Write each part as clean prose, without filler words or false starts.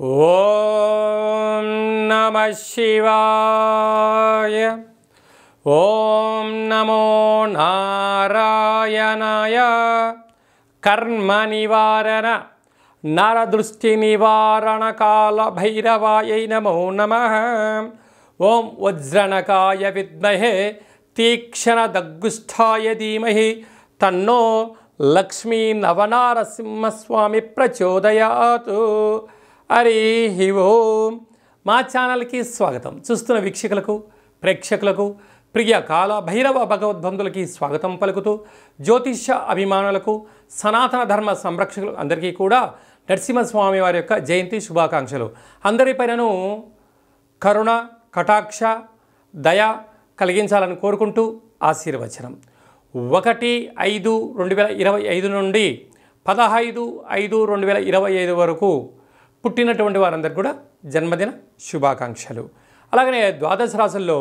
ఓం నమః శివాయ. ఓం నమో నారాయణాయ. కర్మ నివారణ నరదృష్టి నివారణ కాల భైరవాయ నమో నమః. ఓం వజ్రణకాయ విద్మహే తీక్షణ దగ్గుష్ఠాయ ధీమహి తన్నో లక్ష్మీ నవనారసింహస్వామి ప్రచోదయాతు. హరి ఓం. మా ఛానల్కి స్వాగతం. చూస్తున్న వీక్షకులకు, ప్రేక్షకులకు, ప్రియ కాల భైరవ భగవద్బంధులకి స్వాగతం పలుకుతూ, జ్యోతిష అభిమానులకు, సనాతన ధర్మ సంరక్షకులు అందరికీ కూడా నరసింహస్వామి వారి యొక్క జయంతి శుభాకాంక్షలు. అందరిపైనను కరుణ, కటాక్ష, దయ కలిగించాలని కోరుకుంటూ ఆశీర్వచనం. 1/5/2025 నుండి 15/5/2025 వరకు పుట్టినటువంటి వారందరికీ కూడా జన్మదిన శుభాకాంక్షలు. అలాగనే ద్వాదశ రాశుల్లో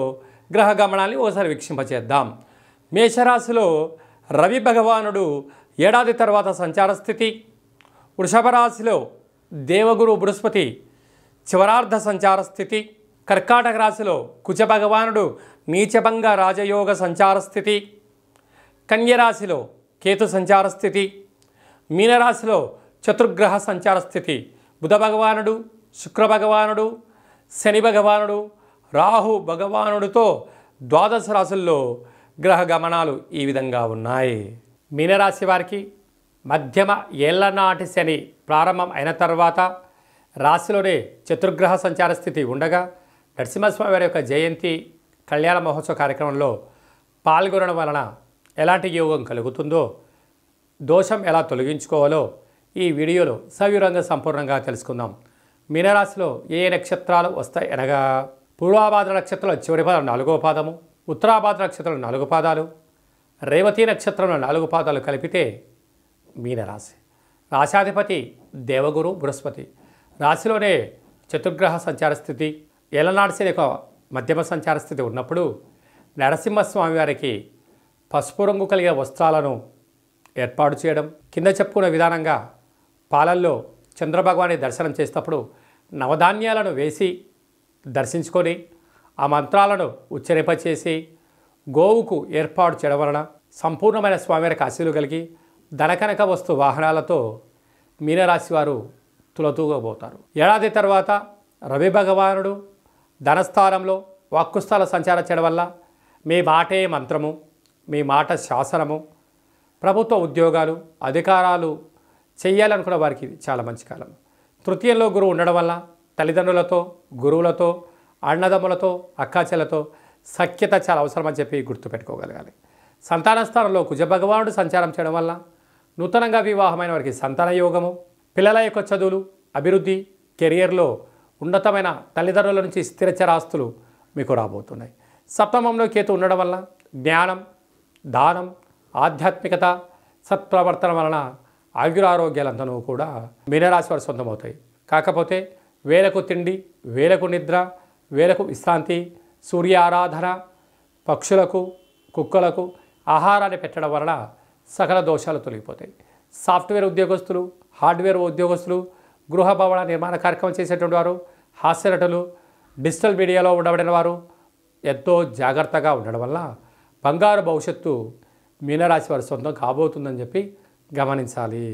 గ్రహ గమనాన్ని ఒకసారి వీక్షింపచేద్దాం. మేషరాశిలో రవి భగవానుడు ఏడాది తర్వాత సంచార స్థితి. వృషభ రాశిలో దేవగురు బృహస్పతి చివరార్ధ సంచార స్థితి. కర్కాటక రాశిలో కుజ భగవానుడు నీచభంగ రాజయోగ సంచార స్థితి. కన్యరాశిలో కేతు సంచార స్థితి. మీనరాశిలో చతుర్గ్రహ సంచార స్థితి. బుధ భగవానుడు, శుక్ర భగవానుడు, శని భగవానుడు, రాహు భగవానుడితో ద్వాదశ రాశుల్లో గ్రహ గమనాలు ఈ విధంగా ఉన్నాయి. మీనరాశి వారికి మధ్యమ ఏళ్లనాటి శని ప్రారంభం అయిన తర్వాత రాశిలోనే చతుర్గ్రహ సంచార స్థితి ఉండగా నరసింహస్వామి వారి యొక్క జయంతి కళ్యాణ మహోత్సవ కార్యక్రమంలో పాల్గొనడం వలన ఎలాంటి యోగం కలుగుతుందో, దోషం ఎలా తొలగించుకోవాలో ఈ వీడియోలో సవివరంగా సంపూర్ణంగా తెలుసుకుందాం. మీనరాశిలో ఏ నక్షత్రాలు వస్తాయి అనగా పూర్వాభాద్ర నక్షత్రంలో చివరి పాదం 4వ పాదము, ఉత్తరాభాద్ర నక్షత్రంలో 4 పాదాలు, రేవతి నక్షత్రంలో 4 పాదాలు కలిపితే మీనరాశి. రాశాధిపతి దేవగురు బృహస్పతి. రాశిలోనే చతుర్గ్రహ సంచార స్థితి, ఏలనాటి శని యొక్క మధ్యమ సంచార స్థితి ఉన్నప్పుడు నరసింహస్వామి వారికి పసుపు రంగు కలిగే వస్త్రాలను ఏర్పాటు చేయడం, కింద చెప్పుకున్న విధానంగా పాలల్లో చంద్రభగవాన్ని దర్శనం చేసినప్పుడు నవధాన్యాలను వేసి దర్శించుకొని ఆ మంత్రాలను ఉచ్చరింపచేసి గోవుకు ఏర్పాటు చేయడం వలన సంపూర్ణమైన స్వామివారికి ఆశీలు కలిగి ధనకనక వస్తు వాహనాలతో మీనరాశి వారు తులతూగబోతారు. ఏడాది తర్వాత రవి భగవానుడు ధనస్థానంలో వాక్కుస్థల సంచారం చేయడం వల్ల మీ మాటే మంత్రము, మీ మాట శాసనము, ప్రభుత్వ ఉద్యోగాలు, అధికారాలు చేయాలనుకున్న వారికి చాలా మంచి కాలం. తృతీయంలో గురువు ఉండడం వల్ల తల్లిదండ్రులతో, గురువులతో, అన్నదమ్ములతో, అక్కాచెలతో సఖ్యత చాలా అవసరమని చెప్పి గుర్తుపెట్టుకోగలగాలి. సంతాన స్థానంలో కుజ భగవానుడు సంచారం చేయడం వల్ల నూతనంగా వివాహమైన వారికి సంతాన యోగము, పిల్లల యొక్క చదువులు, అభివృద్ధి, కెరియర్లో ఉన్నతమైన తల్లిదండ్రుల నుంచి స్థిరచరాస్తులు మీకు రాబోతున్నాయి. సప్తమంలో కేతు ఉండడం వల్ల జ్ఞానం, దానం, ఆధ్యాత్మికత, సత్ప్రవర్తన వలన ఆయురారోగ్యాలంతనూ కూడా మీనరాశి వారు సొంతమవుతాయి. కాకపోతే వేలకు తిండి, వేలకు నిద్ర, వేలకు విశ్రాంతి, సూర్య ఆరాధన, పక్షులకు, కుక్కలకు ఆహారాన్ని పెట్టడం వలన సకల దోషాలు తొలగిపోతాయి. సాఫ్ట్వేర్ ఉద్యోగస్తులు, హార్డ్వేర్ ఉద్యోగస్తులు, గృహ భవన నిర్మాణ కార్యక్రమం చేసేటువంటి వారు, హాస్యనటులు, డిజిటల్ మీడియాలో ఉండబడిన వారు ఎంతో జాగ్రత్తగా ఉండడం వల్ల బంగారు భవిష్యత్తు మీనరాశి వారి సొంతం కాబోతుందని చెప్పి గమనించాలి.